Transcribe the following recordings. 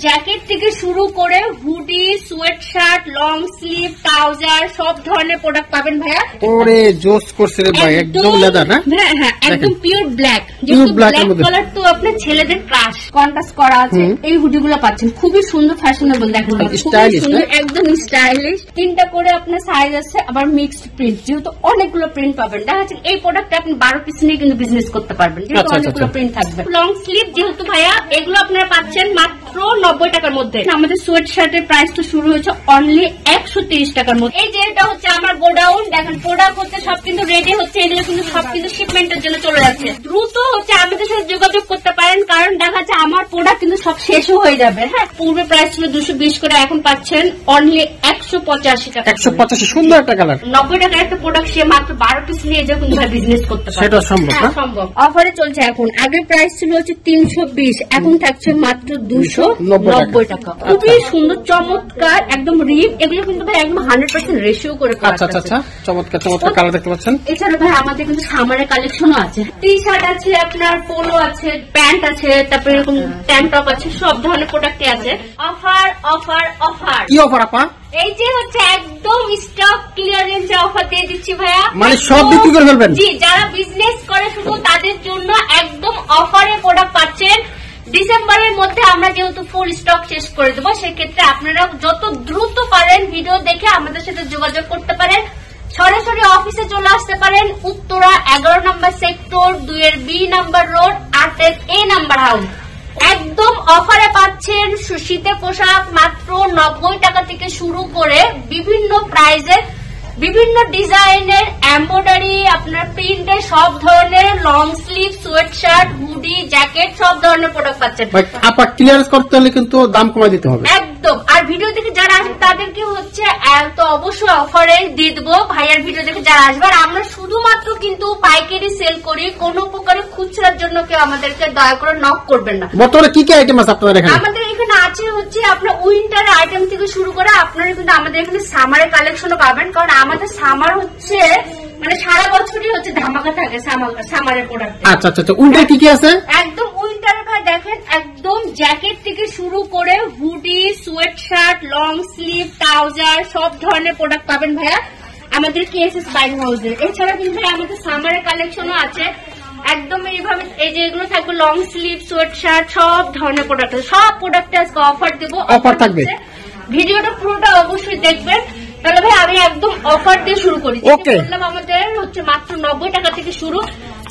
Jacket থেকে শুরু করে hoodie, sweat shirt, long sleeve, trouser সব ধরনের প্রোডাক্ট পাবেন ভাইয়া। ওরে জোস করছে রে ভাই, একদম লেদার না? হ্যাঁ হ্যাঁ, একদম পিওর ব্ল্যাক। যেহেতু ব্ল্যাক কালার তো আপনার ছেলেদের ক্রাশ, কন্ট্রাস্ট করা আছে। এই হুডিগুলো পাচ্ছেন খুবই সুন্দর, ফ্যাশনেবল, দেখেন একদম স্টাইলিশ। 3টা করে আপনার সাইজ আছে, আবার মিক্সড প্রিন্ট, যেহেতু অনেকগুলো প্রিন্ট পাবেন। দেখা যাচ্ছে এই প্রোডাক্টটা আপনি 12 পিস নিয়ে কিন্তু বিজনেস করতে পারবেন, যেহেতু অনেকগুলো প্রিন্ট থাকবে। লং স্লিভ যেহেতু ভাইয়া, এগুলো আপনারা পাচ্ছেন মাত্র 90 টাকার মধ্যে। আমাদের সোয়েট শার্টের প্রাইস তো শুরু হয়েছে অনলি 130 টাকার মধ্যে। এই যে এটা হচ্ছে আমার গোডাউন, দেখেন প্রোডাক্ট হচ্ছে সব কিন্তু রেডি হচ্ছে, এগুলো কিন্তু সব কিন্তু শিপমেন্টের জন্য চলে যাচ্ছে। দ্রুত হচ্ছে আমাদের সাথে যোগাযোগ করতে পারেন, কারণ দেখা যাচ্ছে আমার প্রোডাক্ট কিন্তু সব শেষও হয়ে যাবে। হ্যাঁ, পূর্বে প্রাইস ছিল 220 করে, এখন পাচ্ছেন অনলি 185 টাকা। 185, সুন্দর একটা কালার। 90 টাকার একটা প্রোডাক্ট সে মাত্র 12 পিস নিয়ে যে কিন্তু বিজনেস করতে পারে, সেটা সম্ভব না? সম্ভব। অফারে চলছে এখন। আগের প্রাইস ছিল হচ্ছে 320, এখন থাকছে মাত্র 290 টাকা। খুবই সুন্দর চমৎকার একদম রিপ, এগুলো কিন্তু ভাই একদম 100% রেশিও করে। আচ্ছা আচ্ছা, চমৎকার চমৎকার কালার দেখতে পাচ্ছেন। এছাড়া ভাই আমাদের কিন্তু সামারের কালেকশনও আছে, টি শার্ট আছে, আপনার পোলো আছে, প্যান্ট আছে, তারপরে এরকম ট্যাঙ্ক টপ আছে, সব ধরনের প্রোডাক্টই আছে। Offer offer offer. কি অফার আপা? এই যে হচ্ছে একদম স্টক ক্লিয়ারেন্স অফার দিয়ে দিচ্ছি ভাইয়া, মানে সব বিক্রি করে ফেলবেন? জি, যারা বিজনেস করে শুধু তাদের জন্য একদম অফারে প্রোডাক্ট পাচ্ছেন। ডিসেম্বরের মধ্যে আমরা যেহেতু ফুল স্টক শেষ করে দেবো, সেক্ষেত্রে আপনারা যত দ্রুত পারেন ভিডিও দেখে আমাদের সাথে যোগাযোগ করতে পারেন। সরাসরি অফিসে চলে আসতে পারেন, Uttara 11 number sector, 2 B number road, 8 A number house. একদম অফারে পাচ্ছেন শীতের পোশাক মাত্র 90 টাকা থেকে শুরু করে বিভিন্ন প্রাইজের, বিভিন্ন ডিজাইনের, এমব্রয়ডারি, আপনার প্রিন্টের সব ধরনের long sleeve, sweat shirt, hoodie, jacket সব ধরনের প্রোডাক্ট পাচ্ছেন। আপা ক্লিয়ারেন্স করতে হলে কিন্তু দাম কমাই দিতে হবে একদম। আর ভিডিও দেখে যারা আসবে তাদেরকে হচ্ছে তো অবশ্যই অফারে দিয়ে দেবো ভাইয়ার ভিডিও দেখে যারা আসবে। আর আমরা শুধুমাত্র কিন্তু পাইকারি সেল করি, কোনো প্রকারের খুচরার জন্য কেউ আমাদেরকে দয়া করে নক করবেন না। বর্তমানে কি কি আইটেম আছে আপনাদের এখানে? আমাদের এখানে আছে হচ্ছে আপনার উইন্টার আইটেম থেকে শুরু করে আপনারা কিন্তু আমাদের এখানে সামারের কালেকশনও পাবেন, কারণ আমাদের সামার হচ্ছে মানে সারা বছরই হচ্ছে ধামাকা থাকে সামারের প্রোডাক্ট। আচ্ছা আচ্ছা, উইন্টার কি কি আছে? একদম উইন্টার ভাই দেখেন, একদম জ্যাকেট থেকে শুরু করে hoodie, sweat shirt, long sleeve, trouser সব ধরনের প্রোডাক্ট পাবেন ভাইয়া আমাদের KSS বাইং হাউসে। এছাড়া কিন্তু ভাই আমাদের সামারের কালেকশনও আছে একদম এইভাবে। এই যে এগুলো থাকবে লং স্লিভ, সোয়েট শার্ট, সব ধরনের প্রোডাক্ট, সব প্রোডাক্টে আজকে অফার দেবো। অফার থাকবে, ভিডিওটা পুরোটা অবশ্যই দেখবেন। তাহলে ভাই আমি একদম অফার দিয়ে শুরু করি। বললাম আমাদের হচ্ছে মাত্র 90 টাকা থেকে শুরু,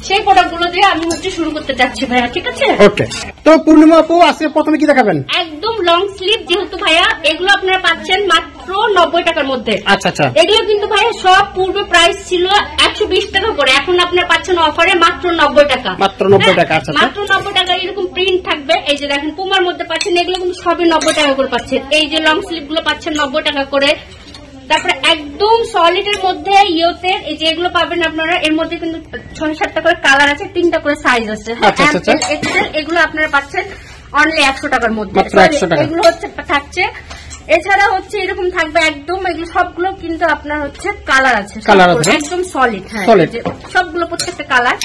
সেই প্রোডাক্ট গুলো দিয়ে আমি হচ্ছে শুরু করতে চাচ্ছি ভাইয়া, ঠিক আছে? ওকে। তো পূর্ণিমা আপু আজকে প্রথমে কি দেখাবেন? একদম লং স্লিভ যেহেতু ভাইয়া, এগুলো আপনারা পাচ্ছেন মাত্র 90 টাকার মধ্যে। আচ্ছা আচ্ছা, এগুলো কিন্তু ভাইয়া সব পূর্বে প্রাইস ছিল 120 টাকা করে, এখন আপনারা পাচ্ছেন অফারে মাত্র 90 টাকা। মাত্র 90 টাকা। আচ্ছা, মাত্র 90 টাকা। এরকম প্রিন্ট থাকবে, এই যে দেখেন পুমার মধ্যে পাচ্ছেন, এগুলো কিন্তু সবই 90 টাকা করে পাচ্ছেন। এই যে লং স্লিভ গুলো পাচ্ছেন 90 টাকা করে। তারপরে একদম সলিড এর মধ্যে ইয়োতের এই যে এগুলো পাবেন আপনারা, এর মধ্যে কিন্তু 6-7টা করে কালার আছে, 3টা করে সাইজ আছে। এগুলো আপনারা পাচ্ছেন অনলি 100 টাকার মধ্যে। এগুলো হচ্ছে থাকছে। এছাড়া হচ্ছে এরকম থাকবে একদম, এগুলো সবগুলো কিন্তু আপনার হচ্ছে কালার আছে, একদম সলিড। হ্যাঁ, সবগুলো প্রত্যেকটা কালার।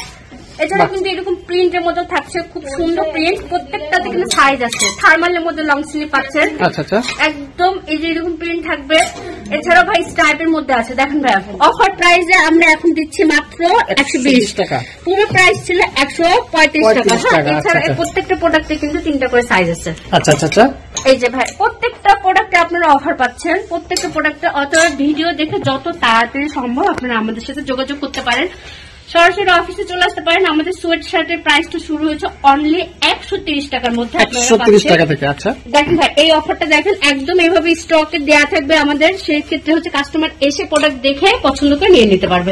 এছাড়া কিন্তু এরকম প্রিন্টের মধ্যে থাকছে, খুব সুন্দর প্রিন্ট, প্রত্যেকটাতে কিন্তু সাইজ আছে। থার্মালের মধ্যে লং স্লিভ পাচ্ছেন একদম, এই যে এরকম প্রিন্ট থাকবে। এছাড়া ভাই স্ট্রাইপের মধ্যে আছে, দেখেন ভাই অফার প্রাইসে আমরা এখন দিচ্ছি মাত্র 120 টাকা। পুরো প্রাইস ছিল 135 টাকা। এছাড়া প্রত্যেকটা প্রোডাক্টে কিন্তু 3টা করে সাইজ আছে। আচ্ছা আচ্ছা, এই যে ভাই প্রত্যেকটা প্রোডাক্টে আপনারা অফার পাচ্ছেন, প্রত্যেকটা প্রোডাক্টে। অথবা ভিডিও দেখে যত তাড়াতাড়ি সম্ভব আপনারা আমাদের সাথে যোগাযোগ করতে পারেন, সরাসরি অফিসে চলে আসতে পারেন। আমাদের সোয়েট শার্টের প্রাইসটা শুরু হয়েছে অনলি 130 টাকার মধ্যে। 130 টাকা থেকে। আচ্ছা দেখেন ভাই এই অফারটা দেখেন, একদম এইভাবে স্টকে দেওয়া থাকবে আমাদের। সেই ক্ষেত্রে হচ্ছে কাস্টমার এসে প্রোডাক্ট দেখে পছন্দ করে নিয়ে নিতে পারবে।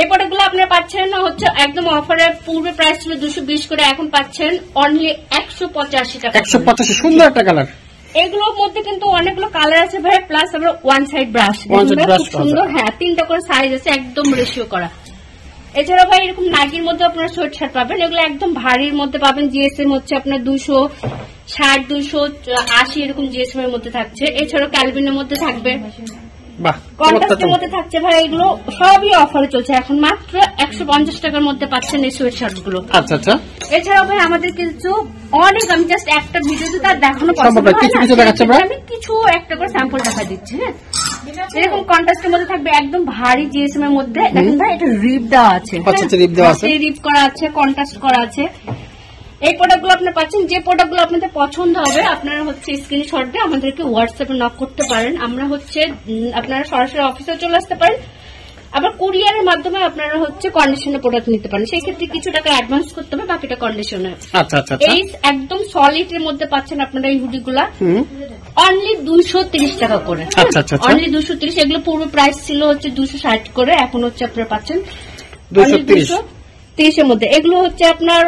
এই প্রোডাক্টগুলো আপনারা পাচ্ছেন হচ্ছে একদম অফারে, পূর্বে প্রাইস ছিল 220 করে, এখন পাচ্ছেন অনলি 185 টাকা। 185, সুন্দর একটা কালার। এগুলোর মধ্যে কিন্তু অনেকগুলো কালার আছে ভাই, প্লাস আমরা ওয়ান সাইড ব্রাশ সুন্দর। হ্যাঁ, 3টা করে সাইজ আছে, একদম রেশিও করা। এছাড়া ভাই এরকম নাইকির মধ্যে আপনারা সোয়েট শার্ট পাবেন, এগুলো একদম ভারীর মধ্যে পাবেন। জিএসএম হচ্ছে আপনার 260, 280 এরকম জিএসএম এর মধ্যে থাকছে। এছাড়াও ক্যালভিনের মধ্যে থাকবে, বাহ, কন্ট্রাস্টের মধ্যে থাকছে ভাই, এগুলো সবই অফারে চলছে এখন, মাত্র 150 টাকার মধ্যে পাচ্ছেন এই সোয়েট শার্ট গুলো। আচ্ছা আচ্ছা, এছাড়াও ভাই আমাদের কিছু অনেক, আমি জাস্ট একটা ভিডিওতে তার দেখানো সম্ভব নয়, কিছু কিছু দেখাচ্ছে ভাই। আমি কিছু একটা করে স্যাম্পল দেখা দিচ্ছি। হ্যাঁ, এরকম কন্ট্রাস্টের মধ্যে থাকবে একদম ভারী জিএসএম এর মধ্যে। দেখেন ভাই, এটা রিপ দেওয়া আছে, আচ্ছা আচ্ছা, রিপ দেওয়া আছে, রিপ করা আছে, কন্ট্রাস্ট করা আছে। এই প্রোডাক্টগুলো আপনারা পাচ্ছেন। যে প্রোডাক্টগুলো আপনাদের পছন্দ হবে আপনারা হচ্ছে স্ক্রিনশট দিয়ে আমাদেরকে হোয়াটসঅ্যাপে নক করতে পারেন। আমরা হচ্ছে আপনারা সরাসরি অফিসে চলে আসতে পারেন, আবার কুরিয়ারের মাধ্যমে আপনারা হচ্ছে কন্ডিশনের প্রোডাক্ট নিতে পারেন। সেই ক্ষেত্রে কিছু টাকা অ্যাডভান্স করতে হবে, বাকিটা কন্ডিশনে। আচ্ছা আচ্ছা, এই একদম সলিড এর মধ্যে পাচ্ছেন আপনারা এই হুডিগুলা অনলি 230 টাকা করে। আচ্ছা আচ্ছা, অনলি 230। এগুলো পূর্ব প্রাইস ছিল হচ্ছে 260 করে, এখন হচ্ছে আপনারা পাচ্ছেন 230 এর মধ্যে। এগুলো হচ্ছে আপনার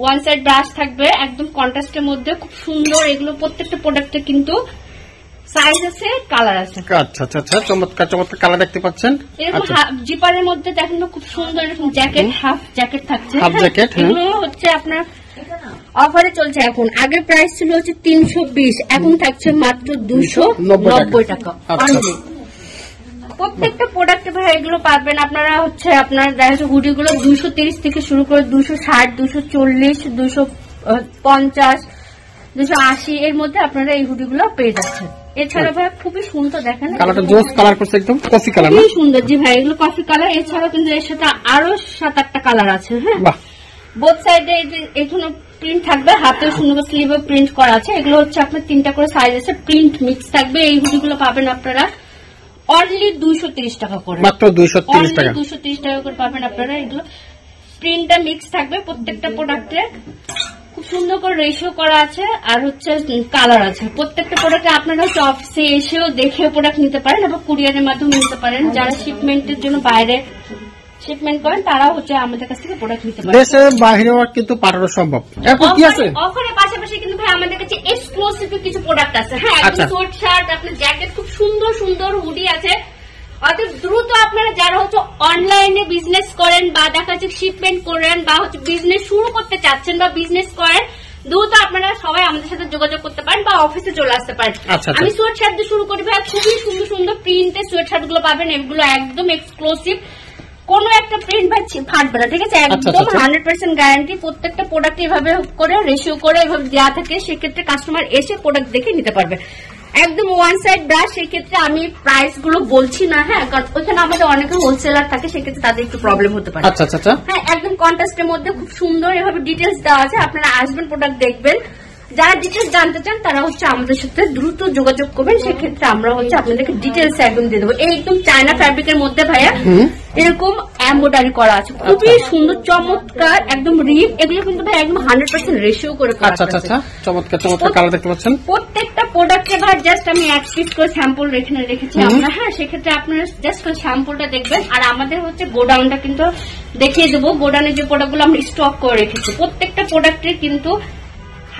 ওয়ান সাইড ব্রাশ থাকবে একদম কন্ট্রাস্টের মধ্যে, খুব সুন্দর। এগুলো প্রত্যেকটা প্রোডাক্টে কিন্তু সাইজ আছে, কালার আছে। আচ্ছা আচ্ছা আচ্ছা, চমৎকার চমৎকার কালার দেখতে পাচ্ছেন। এরকম জিপারের মধ্যে দেখেন খুব সুন্দর এরকম জ্যাকেট, হাফ জ্যাকেট থাকছে। হাফ জ্যাকেট, এগুলো হচ্ছে আপনার অফারে চলছে এখন। আগের প্রাইস ছিল হচ্ছে 320, এখন থাকছে মাত্র 290 টাকা। প্রত্যেকটা প্রোডাক্টে ভাই এগুলো পাবেন আপনারা হচ্ছে আপনার দেখা যাচ্ছে হুডিগুলো 230 থেকে শুরু করে 260, 240, 250, 280 এর মধ্যে আপনারা এই হুডিগুলো পেয়ে যাচ্ছেন। এছাড়া ভাই খুবই সুন্দর, দেখেন কালারটা জোস কালার করছে, একদম কফি কালার, খুবই সুন্দর। জি ভাই, এগুলো কফি কালার। এছাড়াও কিন্তু এর সাথে আরো 7-8টা কালার আছে। হ্যাঁ, বোথ সাইডে এখানে প্রিন্ট থাকবে, হাতে সুন্দর স্লিভে প্রিন্ট করা আছে। এগুলো হচ্ছে আপনার 3টা করে সাইজ আছে, প্রিন্ট মিক্স থাকবে। এই হুডিগুলো পাবেন আপনারা অনলি 230 টাকা করে, মাত্র 230 টাকা, 230 টাকা করে পাবেন আপনারা। এগুলো প্রিন্টটা মিক্স থাকবে প্রত্যেকটা প্রোডাক্টে, খুব সুন্দর করে রেশিও করা আছে, আর হচ্ছে কালার আছে। প্রত্যেকটা প্রোডাক্টে আপনারা হচ্ছে অফিসে এসেও দেখেও প্রোডাক্ট নিতে পারেন, এবং কুরিয়ারের মাধ্যমে নিতে পারেন। যারা শিপমেন্টের জন্য বাইরে শিপমেন্ট করেন তারাও হচ্ছে আমাদের কাছ থেকে প্রোডাক্ট নিতে পারেন। দেশের বাইরেও কিন্তু পাঠানো সম্ভব। এখন কি আছে অফারের পাশাপাশি কিন্তু ভাই আমাদের কাছে এক্সক্লুসিভ কিছু প্রোডাক্ট আছে। হ্যাঁ, একদম সোয়েট শার্ট, আপনার জ্যাকেট, খুব সুন্দর সুন্দর হুডি আছে। অর্থাৎ দ্রুত আপনারা যারা হচ্ছে অনলাইনে বিজনেস করেন বা দেখা যাচ্ছে শিপমেন্ট করেন বা হচ্ছে বিজনেস শুরু করতে চাচ্ছেন বা বিজনেস করেন, দ্রুত আপনারা সবাই আমাদের সাথে যোগাযোগ করতে পারেন বা অফিসে চলে আসতে পারেন। আমি সোয়েট শার্ট দিয়ে শুরু করি ভাই, খুবই সুন্দর সুন্দর প্রিন্টের সোয়েট শার্ট গুলো পাবেন। এগুলো একদম এক্সক্লুসিভ, কোন একটা প্রিন্ট ভাই ফাটবে না, ঠিক আছে? একদম 100% গ্যারান্টি। প্রত্যেকটা প্রোডাক্ট এভাবে করে রেশিও করে এভাবে দেওয়া থাকে, সেক্ষেত্রে কাস্টমার এসে প্রোডাক্ট দেখে নিতে পারবে। একদম ওয়ান সাইড ব্রাশ, সেক্ষেত্রে আমি প্রাইস গুলো বলছি না। হ্যাঁ, কারণ ওইখানে আমাদের অনেকে হোলসেলার থাকে, সেক্ষেত্রে তাদের একটু প্রবলেম হতে পারে। আচ্ছা আচ্ছা, হ্যাঁ, একদম কন্ট্রাস্টের মধ্যে খুব সুন্দর এভাবে ডিটেলস দেওয়া আছে। আপনারা আসবেন, প্রোডাক্ট দেখবেন। যারা ডিটেলস জানতে চান তারা হচ্ছে আমাদের সাথে দ্রুত যোগাযোগ করবেন, সেক্ষেত্রে আমরা হচ্ছে আপনাদেরকে ডিটেলস একদম দিয়ে দেবো। এই একদম চায়না ফ্যাব্রিকের মধ্যে ভাইয়া এরকম এমব্রয়ডারি করা আছে, খুবই সুন্দর চমৎকার, একদম রিপ। এগুলো কিন্তু ভাই একদম 100% রেশিও করে করা আছে। আচ্ছা, চমৎকার চমৎকার কালার দেখতে পাচ্ছেন। প্রত্যেকটা প্রোডাক্টে ভাই জাস্ট আমি এক পিস করে স্যাম্পল রেখেছি আমরা। হ্যাঁ, সেক্ষেত্রে আপনারা জাস্ট স্যাম্পলটা দেখবেন। আর আমাদের হচ্ছে গোডাউনটা কিন্তু দেখিয়ে দেবো। গোডাউনে যে প্রোডাক্টগুলো আমরা স্টক করে রেখেছি, প্রত্যেকটা প্রোডাক্টের কিন্তু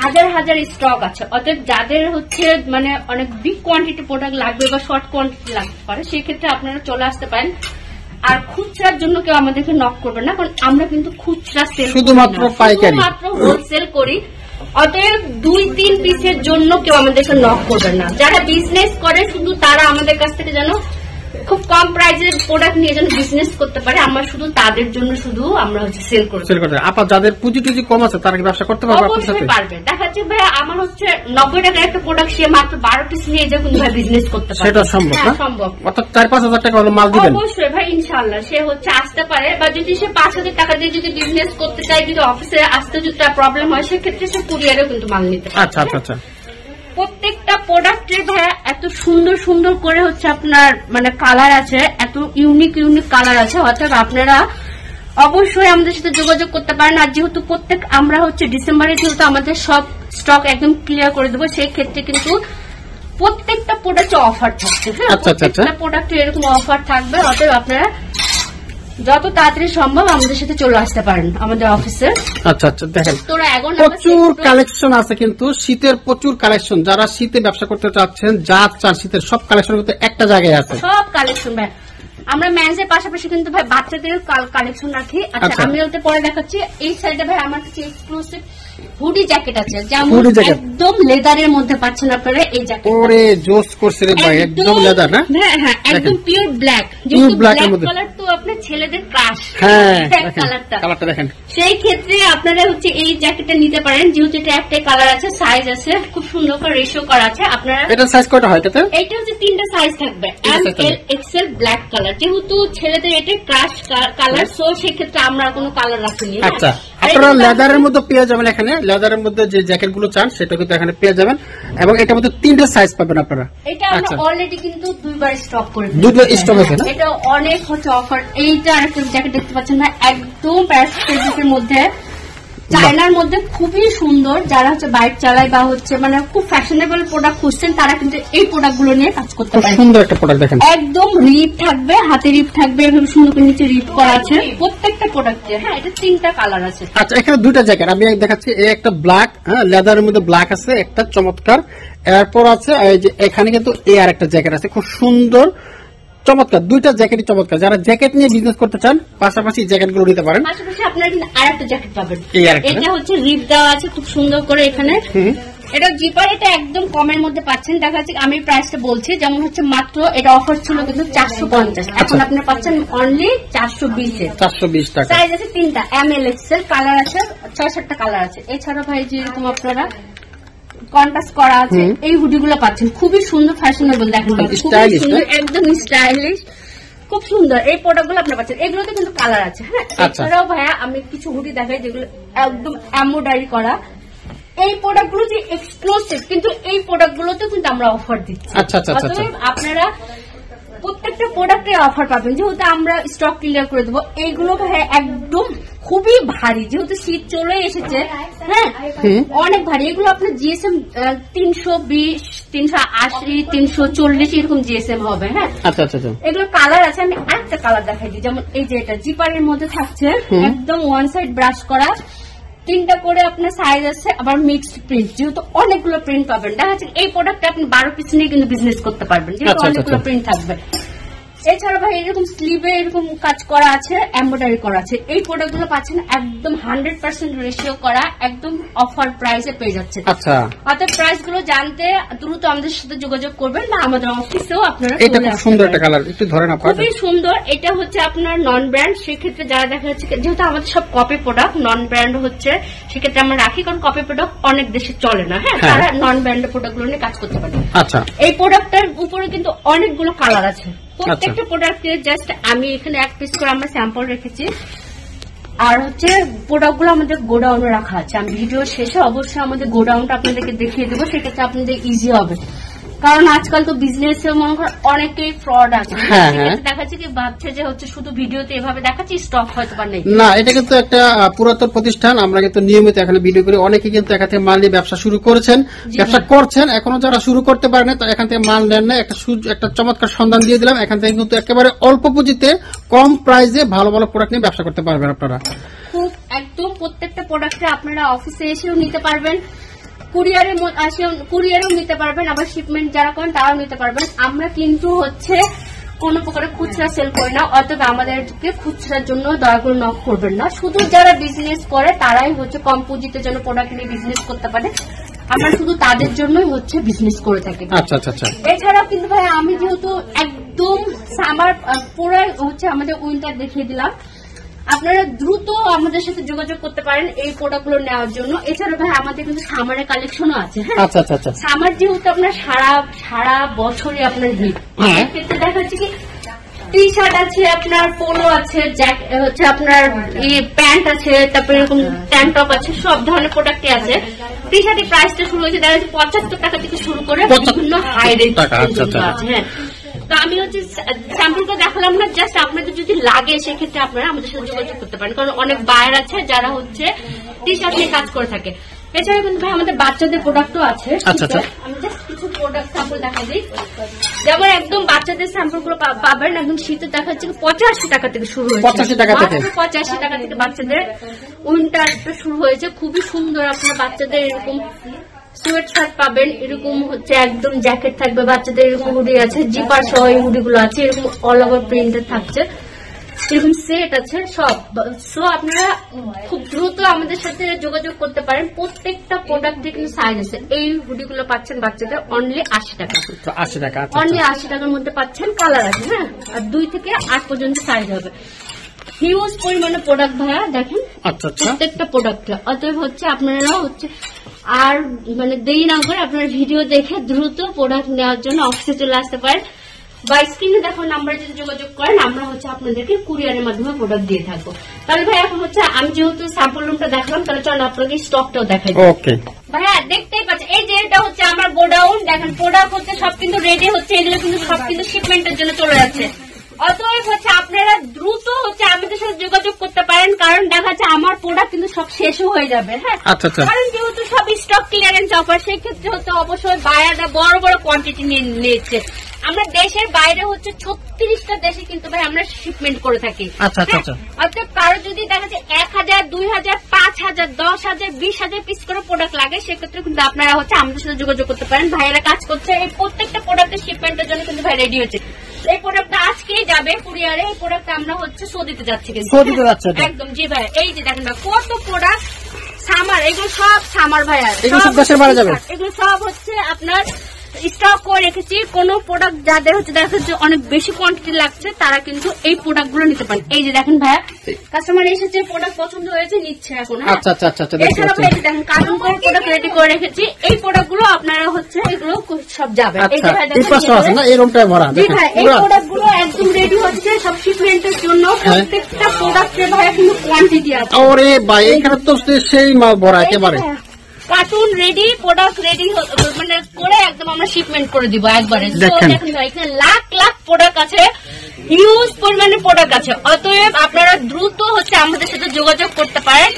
হাজার হাজার স্টক আছে। অর্থাৎ যাদের হচ্ছে মানে অনেক বিগ কোয়ান্টিটি প্রোডাক্ট লাগবে বা শর্ট কোয়ান্টিটি লাগতে পারে, সেক্ষেত্রে আপনারা চলে আসতে পারেন। আর খুচরার জন্য কেউ আমাদেরকে নক করবেন না, কারণ আমরা কিন্তু খুচরা সেল শুধুমাত্র পাইকারি, মাত্র হোলসেল করি। অতএব 2-3 পিসের জন্য কেউ আমাদেরকে নক করবেন না। যারা বিজনেস করে শুধু তারা আমাদের কাছ থেকে যেন খুব কম প্রাইসের প্রোডাক্ট নিয়ে যেন বিজনেস করতে পারে, আমরা শুধু তাদের জন্য শুধু আমরা হচ্ছে সেল করি। আপা যাদের পুঁজি টুজি কম আছে তারা কি ব্যবসা করতে পারবে? অবশ্যই পারবে। দেখা যাচ্ছে ভাই আমার হচ্ছে 90 টাকার একটা প্রোডাক্ট, সে মাত্র 12 পিস নিয়ে যে কোনো ভাই বিজনেস করতে পারে, সেটা সম্ভব না? সম্ভব। অর্থাৎ 4-5 হাজার টাকা মাল দিবেন? অবশ্যই ভাই, ইনশাআল্লাহ সে হচ্ছে আসতে পারে। বা যদি সে 5,000 টাকা দিয়ে যদি বিজনেস করতে চায়, কিন্তু অফিসে আসতে যদি তার প্রবলেম হয়, সেক্ষেত্রে সে কুরিয়ারেও কিন্তু মাল নিতে পারে। আচ্ছা আচ্ছা আচ্ছা। প্রত্যেকটা প্রোডাক্টের ভাই এত সুন্দর সুন্দর করে হচ্ছে আপনার মানে কালার আছে, এত ইউনিক ইউনিক কালার আছে। অর্থাৎ আপনারা অবশ্যই আমাদের সাথে যোগাযোগ করতে পারেন। আর যেহেতু আমরা হচ্ছে ডিসেম্বরে যেহেতু আমাদের সব স্টক একদম ক্লিয়ার করে দেবো, সেই ক্ষেত্রে কিন্তু প্রত্যেকটা প্রোডাক্টে অফার থাকছে। হ্যাঁ, প্রত্যেকটা প্রোডাক্টে এরকম অফার থাকবে। অতএব আপনারা যত তাড়াতাড়ি সম্ভব আমাদের সাথে চলে আসতে পারেন আমাদের অফিসে। আচ্ছা আচ্ছা, দেখেন প্রচুর কালেকশন আছে, কিন্তু শীতের প্রচুর কালেকশন। যারা শীতে ব্যবসা করতে চাচ্ছেন, যা চান শীতের সব কালেকশন কিন্তু একটা জায়গায় আছে, সব কালেকশন ভাই। আমরা মেন্স এর পাশাপাশি কিন্তু ভাই বাচ্চাদের কালেকশন রাখি। আচ্ছা আমি ওতে পরে দেখাচ্ছি। এই সাইডে ভাই আমার কাছে এক্সক্লুসিভ হুডি জ্যাকেট আছে, যেমন একদম লেদারের মধ্যে পাচ্ছেন আপনারা এই জ্যাকেট। ওরে জোস করছে রে ভাই, একদম লেদার না? হ্যাঁ হ্যাঁ, একদম পিওর ব্ল্যাক। যেহেতু ব্ল্যাক কালার তো আপনার ছেলেদের ক্রাশ। হ্যাঁ, কালারটা দেখেন। সেই ক্ষেত্রে আপনারা হচ্ছে এই জ্যাকেটটা নিতে পারেন, যেহেতু এটা একটাই কালার আছে, সাইজ আছে, খুব সুন্দর করে রেশিও করা আছে। আপনারা এটা সাইজ কয়টা হয় এটাতে? এটা হচ্ছে 3টা সাইজ থাকবে, এম, এল, এক্সেল, ব্ল্যাক কালার। যেহেতু ছেলেদের এটা ক্রাশ কালার, সো সেই ক্ষেত্রে আমরা কোনো কালার রাখিনি। আচ্ছা, আপনারা লেদারের মধ্যে পেয়ে যাবেন, এখানে লেদারের মধ্যে যে জ্যাকেট গুলো চান সেটা কিন্তু এখানে পেয়ে যাবেন, এবং এটার মধ্যে 3টা সাইজ পাবেন আপনারা। এটা আমরা অলরেডি কিন্তু 2বার স্টক করে দিয়েছি, 2বার স্টক আছে না? এটা অনেক হচ্ছে অফার। এইটা আরেকটা জ্যাকেট দেখতে পাচ্ছেন না, একদম প্যারাসিটের মধ্যে, চায়নার মধ্যে, খুবই সুন্দর। যারা হচ্ছে বাইক চালায় বা হচ্ছে মানে খুব ফ্যাশনেবল প্রোডাক্ট খুঁজছেন তারা কিন্তু এই প্রোডাক্ট গুলো নিয়ে কাজ করতে পারে। সুন্দর একটা প্রোডাক্ট দেখেন, একদম রিপ থাকবে, হাতে রিপ থাকবে, এভাবে সুন্দর করে নিচে রিপ করা আছে প্রত্যেকটা প্রোডাক্টে। হ্যাঁ, এটা 3টা কালার আছে। আচ্ছা, এখানে 2টা জ্যাকেট আমি দেখাচ্ছি। এই একটা ব্ল্যাক, হ্যাঁ লেদারের মধ্যে ব্ল্যাক আছে, একটা চমৎকার। এরপর আছে এই যে এখানে কিন্তু এই আর একটা জ্যাকেট আছে, খুব সুন্দর চমৎকার। 2টা জ্যাকেটই চমৎকার। যারা জ্যাকেট নিয়ে বিজনেস করতে চান পাশাপাশি জ্যাকেট গুলো নিতে পারেন। পাশাপাশি আপনারা কিন্তু আরেকটা জ্যাকেট পাবেন, এটা হচ্ছে রিপ দেওয়া আছে খুব সুন্দর করে এখানে। এটা জিপার, এটা একদম কমের মধ্যে পাচ্ছেন। দেখা যাচ্ছে আমি প্রাইসটা বলছি, যেমন হচ্ছে মাত্র এটা অফার ছিল কিন্তু 450, এখন আপনারা পাচ্ছেন অনলি 420 টাকা। সাইজ আছে 3টা, এম, এল, এক্সেল, কালার আছে 6-7টা কালার আছে। এছাড়া ভাই যেরকম আপনারা কন্ট্রাস্ট করা আছে এই হুডি গুলো পাচ্ছেন, খুবই সুন্দর, ফ্যাশনেবল, দেখেন সুন্দর, একদম স্টাইলিশ, খুব সুন্দর। এই প্রোডাক্ট গুলো আপনি পাচ্ছেন, এগুলোতে কিন্তু কালার আছে। হ্যাঁ, এছাড়াও ভাইয়া আমি কিছু হুডি দেখাই যেগুলো একদম এমব্রয়ডারি করা। এই প্রোডাক্ট গুলো যে এক্সক্লুসিভ, কিন্তু এই প্রোডাক্ট গুলোতে কিন্তু আমরা অফার দিচ্ছি। আচ্ছা আচ্ছা, আপনারা প্রত্যেকটা প্রোডাক্টে অফার পাবেন, যেহেতু আমরা স্টক ক্লিয়ার করে দেবো। এইগুলো একদম খুবই ভারী, যেহেতু শীত চলে এসেছে। হ্যাঁ, অনেক ভারী। এগুলো আপনার জিএসএম 320, 380, 340 এরকম জিএসএম হবে। হ্যাঁ, আচ্ছা আচ্ছা, এগুলো কালার আছে। আমি একটা কালার দেখাই দিই, যেমন এই যে এটা জিপারের মধ্যে থাকছে, একদম ওয়ান সাইড ব্রাশ করা, 3টা করে আপনার সাইজ আছে, আবার মিক্সড প্রিন্ট, যেহেতু অনেকগুলো প্রিন্ট পাবেন। দেখা যাচ্ছে এই প্রোডাক্টটা আপনি 12 পিস নিয়ে কিন্তু বিজনেস করতে পারবেন, যেহেতু অনেকগুলো প্রিন্ট থাকবে। এছাড়া ভাই এরকম স্লিভে এরকম কাজ করা আছে, এমব্রয়ডারি করা আছে। এই প্রোডাক্ট গুলো পাচ্ছেন একদম 100% রেশিও করা, একদম অফার প্রাইসে পেয়ে যাচ্ছে। আচ্ছা, অর্থাৎ প্রাইস গুলো জানতে দ্রুত আমাদের সাথে যোগাযোগ করবেন, না আমাদের অফিসেও আপনারা। এটা খুব সুন্দর একটা কালার, একটু ধরেন আপনারা, খুবই সুন্দর। এটা হচ্ছে আপনার নন ব্র্যান্ড, সেক্ষেত্রে যারা দেখা যাচ্ছে, যেহেতু আমাদের সব কপি প্রোডাক্ট, নন ব্র্যান্ড হচ্ছে সেক্ষেত্রে আমরা রাখি, কারণ কপি প্রোডাক্ট অনেক দেশে চলে না। হ্যাঁ, তারা নন ব্র্যান্ডের প্রোডাক্ট গুলো নিয়ে কাজ করতে পারে। আচ্ছা, এই প্রোডাক্টটার উপরে কিন্তু অনেকগুলো কালার আছে। প্রত্যেকটা প্রোডাক্টের জাস্ট আমি এখানে এক পিস করে আমরা স্যাম্পল রেখেছি, আর হচ্ছে প্রোডাক্ট গুলো আমাদের গোডাউনে রাখা আছে। আমি ভিডিও শেষে অবশ্যই আমাদের গোডাউনটা আপনাদেরকে দেখিয়ে দেবো, সেক্ষেত্রে আপনাদের ইজি হবে। কারণ আজকাল তো বিজনেস মনে করেন অনেকেই ফ্রড আছে, দেখা যাচ্ছে কি ভাবছে যে হচ্ছে শুধু ভিডিওতে এভাবে দেখাচ্ছি, স্টক হয়তো বা নেই। না, এটা কিন্তু একটা পুরাতন প্রতিষ্ঠান, আমরা কিন্তু নিয়মিত এখানে ভিডিও করি। অনেকে কিন্তু এখান থেকে মাল নিয়ে ব্যবসা শুরু করেছেন, ব্যবসা করছেন, এখনো যারা শুরু করতে পারেন তো এখান থেকে মাল নেন না। একটা চমৎকার সন্ধান দিয়ে দিলাম, এখান থেকে কিন্তু একেবারে অল্প পুঁজিতে কম প্রাইসে ভালো ভালো প্রোডাক্ট নিয়ে ব্যবসা করতে পারবেন আপনারা। খুব একদম প্রত্যেকটা প্রোডাক্টে আপনারা অফিসে এসেও নিতে পারবেন, কুরিয়ারেও নিতে পারবেন, আবার শিপমেন্ট যারা করেন তারাও নিতে পারবেন। আমরা কিন্তু হচ্ছে কোন প্রকারে খুচরা সেল করি না, অর্থাৎ আমাদেরকে খুচরার জন্য দয়া করে নক করবেন না। শুধু যারা বিজনেস করে তারাই হচ্ছে কম পুঁজিতে যেন প্রোডাক্ট নিয়ে বিজনেস করতে পারে, আমরা শুধু তাদের জন্যই হচ্ছে বিজনেস করে থাকি। আচ্ছা আচ্ছা। এছাড়াও কিন্তু ভাই আমি যেহেতু একদম সামার পুরো হচ্ছে আমাদের উইন্টার দেখিয়ে দিলাম, আপনারা দ্রুত আমাদের সাথে যোগাযোগ করতে পারেন এই প্রোডাক্ট গুলো নেওয়ার জন্য। এছাড়া ভাই আমাদের কিন্তু সামারের কালেকশনও আছে। হ্যাঁ, আচ্ছা আচ্ছা। সামার যেহেতু আপনার সারা বছরই আপনার হিট, ক্ষেত্রে দেখা যাচ্ছে কি টি শার্ট আছে, আপনার পোলো আছে, হচ্ছে আপনার প্যান্ট আছে, তারপরে এরকম ট্যাঙ্ক টপ আছে, সব ধরনের প্রোডাক্টই আছে। টি শার্টের প্রাইসটা শুরু হয়েছে দেখা যাচ্ছে 75 টাকা থেকে শুরু করে বিভিন্ন হাই রেঞ্জ আছে। হ্যাঁ, তো আমি হচ্ছে স্যাম্পলটা দেখালাম না, জাস্ট আপনাদের যদি লাগে সেক্ষেত্রে আপনারা আমাদের সাথে যোগাযোগ করতে পারেন, কারণ অনেক বায়ার আছে যারা হচ্ছে টি শার্ট নিয়ে কাজ করে থাকে। এছাড়া কিন্তু ভাই আমাদের বাচ্চাদের প্রোডাক্টও আছে। আমি জাস্ট কিছু প্রোডাক্ট স্যাম্পল দেখা দিই, যেমন একদম বাচ্চাদের স্যাম্পল গুলো পাবেন একদম শীতে দেখা যাচ্ছে 85 টাকা থেকে শুরু হয়েছে, 85 টাকা থেকে বাচ্চাদের উইন্টারটা শুরু হয়েছে। খুবই সুন্দর আপনার বাচ্চাদের এরকম সোয়েট শার্ট পাবেন, এরকম হচ্ছে একদম জ্যাকেট থাকবে, বাচ্চাদের এরকম হুডি আছে, জিপার সহ এই হুডি গুলো আছে, এরকম অল ওভার প্রিন্টেড থাকছে, এরকম সেট আছে সব। সো আপনারা খুব দ্রুত আমাদের সাথে যোগাযোগ করতে পারেন। প্রত্যেকটা প্রোডাক্টে কিন্তু সাইজ আছে। এই হুডি গুলো পাচ্ছেন বাচ্চাদের অনলি 80 টাকা, 80 টাকা, অনলি 80 টাকার মধ্যে পাচ্ছেন। কালার আছে, হ্যাঁ, আর 2 থেকে 8 পর্যন্ত সাইজ হবে। হিউজ পরিমাণে প্রোডাক্ট ভাইয়া দেখেন, প্রত্যেকটা প্রোডাক্টে। অতএব হচ্ছে আপনারা হচ্ছে আর মানে দেরি না করে আপনার ভিডিও দেখে দ্রুত প্রোডাক্ট নেওয়ার জন্য অফিসে চলে আসতে পারেন, বা স্ক্রিনে দেখো নাম্বারে যদি যোগাযোগ করেন আমরা হচ্ছে আপনাদেরকে কুরিয়ারের মাধ্যমে প্রোডাক্ট দিয়ে থাকবো। তাহলে ভাই এখন হচ্ছে আমি যেহেতু স্যাম্পল রুমটা দেখলাম, তাহলে চলো আপনাকে স্টকটাও দেখাই। ওকে ভাইয়া দেখতেই পাচ্ছেন, এই যে এটা হচ্ছে আমার গোডাউন। দেখেন প্রোডাক্ট হচ্ছে সব কিন্তু রেডি হচ্ছে, এগুলো কিন্তু সব কিন্তু শিপমেন্টের জন্য চলে যাচ্ছে। অতএব হচ্ছে আপনারা দ্রুত হচ্ছে আমাদের সাথে যোগাযোগ করতে পারেন, কারণ দেখা যাচ্ছে আমার প্রোডাক্ট কিন্তু সব শেষও হয়ে যাবে। হ্যাঁ, কারণ যেহেতু সব স্টক ক্লিয়ারেন্স অফার, সেই ক্ষেত্রে হচ্ছে অবশ্যই বায়াররা বড় বড় কোয়ান্টিটি নিয়ে নিচ্ছে। আমরা দেশের বাইরে হচ্ছে 36টা দেশে কিন্তু ভাই আমরা শিপমেন্ট করে থাকি। অর্থাৎ কারো যদি দেখা যায় 1000, 2000, 5000, 10000, 20000 পিস করে প্রোডাক্ট লাগে, সেক্ষেত্রে কিন্তু আপনারা হচ্ছে আমাদের সাথে যোগাযোগ করতে পারেন। ভাইয়েরা কাজ করছে, এই প্রত্যেকটা প্রোডাক্টের শিপমেন্টের জন্য কিন্তু ভাই রেডি হচ্ছে। এই প্রোডাক্টটা আজকেই যাবে কুরিয়ারে। এই প্রোডাক্ট আমরা হচ্ছে সৌদিতে যাচ্ছি, কিন্তু একদম। জি ভাই, এই যে দেখেন ভাই কত প্রোডাক্ট সামার, এগুলো সব সামার ভাইয়া, এগুলো সব হচ্ছে আপনার স্টক করে রেখেছি। কোন প্রোডাক্ট যাদের হচ্ছে দেখা যাচ্ছে অনেক বেশি কোয়ান্টিটি লাগছে, তারা কিন্তু এই প্রোডাক্ট গুলো নিতে পারেন। এই যে দেখেন ভাইয়া, কাস্টমার এসেছে, প্রোডাক্ট পছন্দ হয়েছে, নিচ্ছে এখন। এছাড়া ভাই দেখেন কার্টুন করে প্রোডাক্ট রেডি করে রেখেছি। এই প্রোডাক্ট গুলো আপনারা হচ্ছে এগুলো সব যাবে। এই যে ভাই দেখেন, এই প্রোডাক্ট গুলো একদম রেডি হচ্ছে সব শিপমেন্টের জন্য। প্রত্যেকটা প্রোডাক্টের ভাইয়া কিন্তু কোয়ান্টিটি আছে। ওরে ভাই, এখানে তো সেই মাল ভরা একেবারে। কার্টুন রেডি, প্রোডাক্ট রেডি মানে করে একদম আমরা শিপমেন্ট করে দিব একবারে। দেখেন ভাই, এখানে লাখ লাখ প্রোডাক্ট আছে, হিউজ পরিমাণে প্রোডাক্ট আছে। অতএব আপনারা দ্রুত হচ্ছে আমাদের সাথে যোগাযোগ করতে পারেন।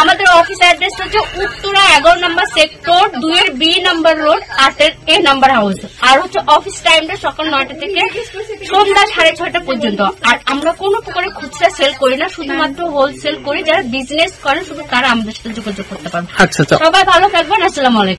আমাদের অফিস অ্যাড্রেস হচ্ছে Uttara 11 number sector 2 B number road 8 A number house. আর হচ্ছে অফিস টাইমটা সকাল 9টা থেকে সন্ধ্যা 6:30 পর্যন্ত। আর আমরা কোনো প্রকারের খুচরা সেল করি না, শুধুমাত্র হোলসেল করি। যারা বিজনেস করেন শুধু তারা আমাদের সাথে যোগাযোগ করতে পারবেন। সবাই ভালো থাকবেন, আসসালামু আলাইকুম।